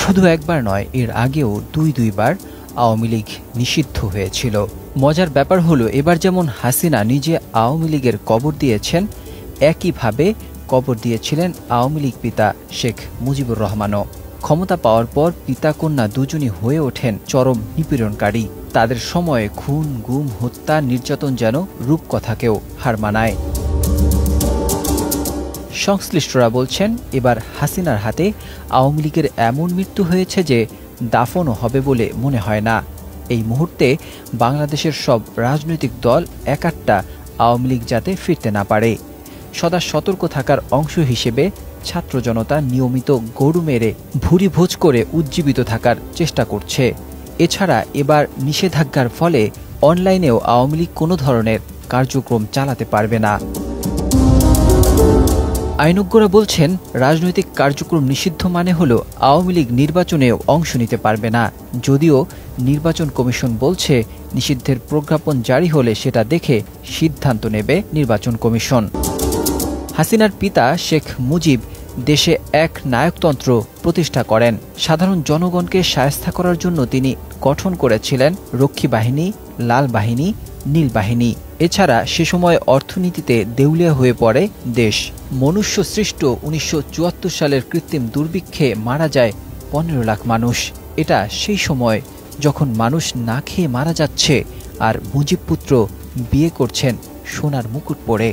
শুধু একবার নয়, এর আগেও দুইবার আওয়ামী লীগ নিষিদ্ধ হয়েছিল। মজার ব্যাপার হলো, এবার যেমন হাসিনা নিজে আওয়ামী লীগের কবর দিয়েছেন, একইভাবে কবর দিয়েছিলেন আওয়ামী লীগ পিতা শেখ মুজিবুর রহমানও। ক্ষমতা পাওয়ার পর পিতা কন্যা দুজনই হয়ে ওঠেন চরম নিপীড়নকারী। তাদের সময়ে খুন, গুম, হত্যা, নির্যাতন যেন রূপকথাকেও হার মানায়। সংশ্লিষ্টরা বলছেন, এবার হাসিনার হাতে আওয়ামী লীগের এমন মৃত্যু হয়েছে যে দাফনও হবে বলে মনে হয় না। এই মুহূর্তে বাংলাদেশের সব রাজনৈতিক দল একাট্টা আওয়ামী লীগ যাতে ফিরতে না পারে। সদা সতর্ক থাকার অংশ হিসেবে ছাত্র জনতা নিয়মিত গরু মেরে ভুরি ভোজ করে উজ্জীবিত থাকার চেষ্টা করছে। এছাড়া এবার নিষেধাজ্ঞার ফলে অনলাইনেও আওয়ামী লীগ কোনো ধরনের কার্যক্রম চালাতে পারবে না। আইনজ্ঞরা বলছেন, রাজনৈতিক কার্যক্রম নিষিদ্ধ মানে হল আওয়ামী লীগ নির্বাচনেও অংশ নিতে পারবে না। যদিও নির্বাচন কমিশন বলছে, নিষিদ্ধের প্রজ্ঞাপন জারি হলে সেটা দেখে সিদ্ধান্ত নেবে নির্বাচন কমিশন। হাসিনার পিতা শেখ মুজিব দেশে এক নায়কতন্ত্র প্রতিষ্ঠা করেন। সাধারণ জনগণকে শায়েস্তা করার জন্য তিনি গঠন করেছিলেন রক্ষী বাহিনী, লাল বাহিনী, নীল বাহিনী। এছাড়া সে সময় অর্থনীতিতে দেউলিয়া হয়ে পড়ে দেশ। মনুষ্য সৃষ্ট ১৯৭৪ সালের কৃত্রিম দুর্ভিক্ষে মারা যায় ১৫ লাখ মানুষ। এটা সেই সময় যখন মানুষ না খেয়ে মারা যাচ্ছে, আর মুজিব পুত্র বিয়ে করছেন সোনার মুকুট পরে।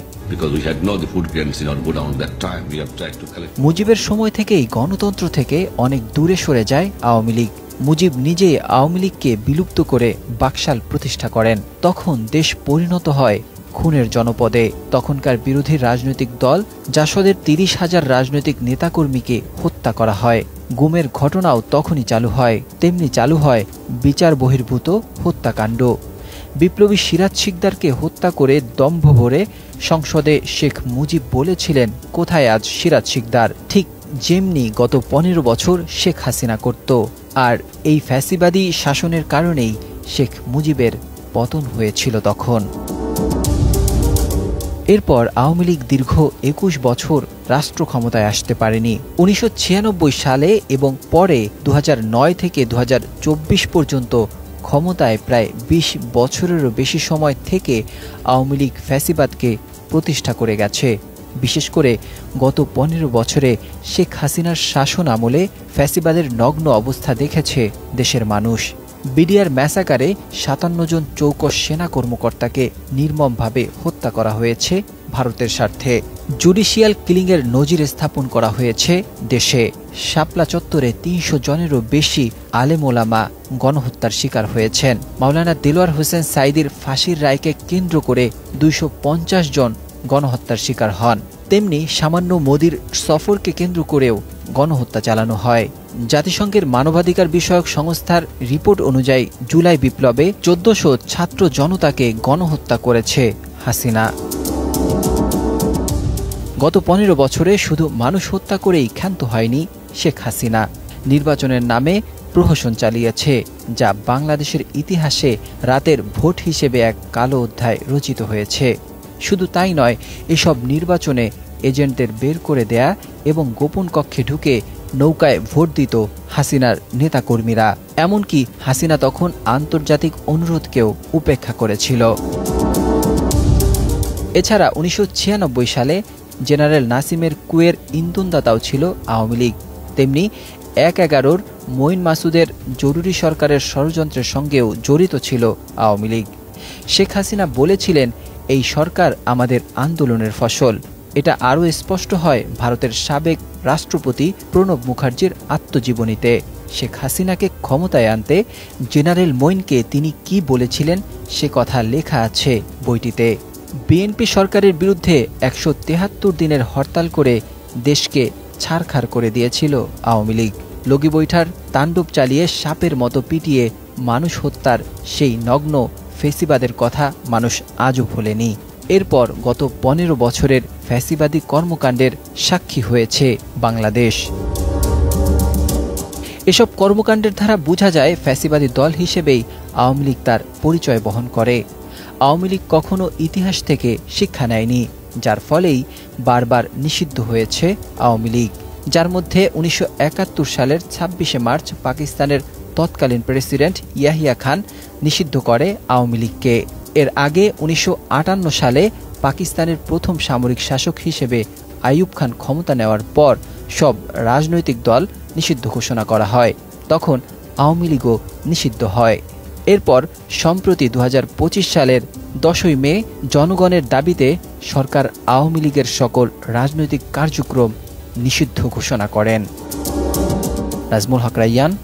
মুজিবের সময় থেকেই গণতন্ত্র থেকে অনেক দূরে সরে যায় আওয়ামী লীগ। মুজিব নিজেই আওয়ামী লীগকে বিলুপ্ত করে বাকশাল প্রতিষ্ঠা করেন। তখন দেশ পরিণত হয় খুনের জনপদে। তখনকার বিরোধী রাজনৈতিক দল জাসদের ৩০,০০০ রাজনৈতিক নেতাকর্মীকে হত্যা করা হয়। গুমের ঘটনাও তখনই চালু হয়। তেমনি চালু হয় বিচার বহির্ভূত হত্যাকাণ্ড। বিপ্লবী সিরাজ শিকদারকে হত্যা করে দম্ভ ভরে সংসদে শেখ মুজিব বলেছিলেন, কোথায় আজ সিরাজ শিকদার? ঠিক যেমনি গত ১৫ বছর শেখ হাসিনা করত। আর এই ফ্যাসিবাদী শাসনের কারণেই শেখ মুজিবের পতন হয়েছিল তখন। এরপর আওয়ামী লীগ দীর্ঘ ২১ বছর রাষ্ট্র ক্ষমতায় আসতে পারেনি। ১৯৯৬ সালে এবং পরে ২০০৯ থেকে ২০২৪ পর্যন্ত ক্ষমতায় প্রায় ২০ বছরেরও বেশি সময় থেকে আওয়ামী লীগ ফ্যাসিবাদকে প্রতিষ্ঠা করে গেছে। বিশেষ করে গত ১৫ বছরে শেখ হাসিনার শাসন আমলে ফ্যাসিবাদের নগ্ন অবস্থা দেখেছে দেশের মানুষ। বিডিআর ম্যাসাকারে ৫৭ জন চৌকস সেনা কর্মকর্তাকে নির্মমভাবে হত্যা করা হয়েছে ভারতের স্বার্থে। জুডিশিয়াল কিলিংয়ের নজির স্থাপন করা হয়েছে দেশে। শাপলা চত্বরে ৩০০ জনেরও বেশি আলেম ওলামা গণহত্যার শিকার হয়েছেন। মাওলানা দেলোয়ার হোসেন সাঈদীর ফাঁসির রায়কে কেন্দ্র করে ২৫০ জন গণহত্যার শিকার হন। তেমনি সামান্য মোদির সফরকে কেন্দ্র করেও গণহত্যা চালানো হয়। জাতিসংঘের মানবাধিকার বিষয়ক সংস্থার রিপোর্ট অনুযায়ী জুলাই বিপ্লবে ১৪০০ ছাত্র জনতাকে গণহত্যা করেছে হাসিনা। গত ১৫ বছরে শুধু মানুষ হত্যা করেই ক্ষান্ত হয়নি শেখ হাসিনা। নির্বাচনের নামে প্রহসন চালিয়েছে, যা বাংলাদেশের ইতিহাসে রাতের ভোট হিসেবে এক কালো অধ্যায় রচিত হয়েছে। শুধু তাই নয়, এসব নির্বাচনে এজেন্টদের বের করে দেয়া এবং গোপন কক্ষে ঢুকে নৌকায় ভোট দিত হাসিনার নেতাকর্মীরা। এমনকি হাসিনা তখন আন্তর্জাতিক অনুরোধকেও উপেক্ষা করেছিল। এছাড়া ১৯৯৬ সালে জেনারেল নাসিমের কুয়ের ইন্ধনদাতাও ছিল আওয়ামী লীগ। তেমনি ১/১১ মঈন মাসুদের জরুরি সরকারের ষড়যন্ত্রের সঙ্গেও জড়িত ছিল আওয়ামী লীগ। শেখ হাসিনা বলেছিলেন, এই সরকার আমাদের আন্দোলনের ফসল। এটা আরও স্পষ্ট হয় ভারতের সাবেক রাষ্ট্রপতি প্রণব মুখার্জির আত্মজীবনীতে। শেখ হাসিনাকে ক্ষমতায় আনতে জেনারেল মঈনকে তিনি কি বলেছিলেন সে কথা লেখা আছে বইটিতে। বিএনপি সরকারের বিরুদ্ধে ১৭৩ দিনের হরতাল করে দেশকে ছারখার করে দিয়েছিল আওয়ামী লীগ। লগি বৈঠার তাণ্ডব চালিয়ে সাপের মতো পিটিয়ে মানুষ হত্যার সেই নগ্ন ফ্যাসিবাদের কথা মানুষ আজও ভোলেনি। এরপর গত ১৫ বছরের ফ্যাসিবাদী কর্মকাণ্ডের সাক্ষী হয়েছে বাংলাদেশ। এসব কর্মকাণ্ডের দ্বারা বোঝা যায় ফ্যাসিবাদী দল হিসেবেই আওয়ামী লীগ তার পরিচয় বহন করে। আওয়ামী লীগ কখনো ইতিহাস থেকে শিক্ষা নেয়নি, যার ফলেই বারবার নিষিদ্ধ হয়েছে আওয়ামী লীগ। যার মধ্যে ১৯৭১ সালের ২৬শে মার্চ পাকিস্তানের তৎকালীন প্রেসিডেন্ট ইয়াহিয়া খান নিষিদ্ধ করে আওয়ামী লীগকে। এর আগে ১৯৫৮ সালে পাকিস্তানের প্রথম সামরিক শাসক হিসেবে আইয়ুব খান ক্ষমতা নেওয়ার পর সব রাজনৈতিক দল নিষিদ্ধ ঘোষণা করা হয়। তখন আওয়ামী লীগও নিষিদ্ধ হয়। এরপর সম্প্রতি ২০২৫ সালের ১০ই মে জনগণের দাবিতে সরকার আওয়ামী লীগের সকল রাজনৈতিক কার্যক্রম নিষিদ্ধ ঘোষণা করেন। নাজমুল হক রাইয়ান।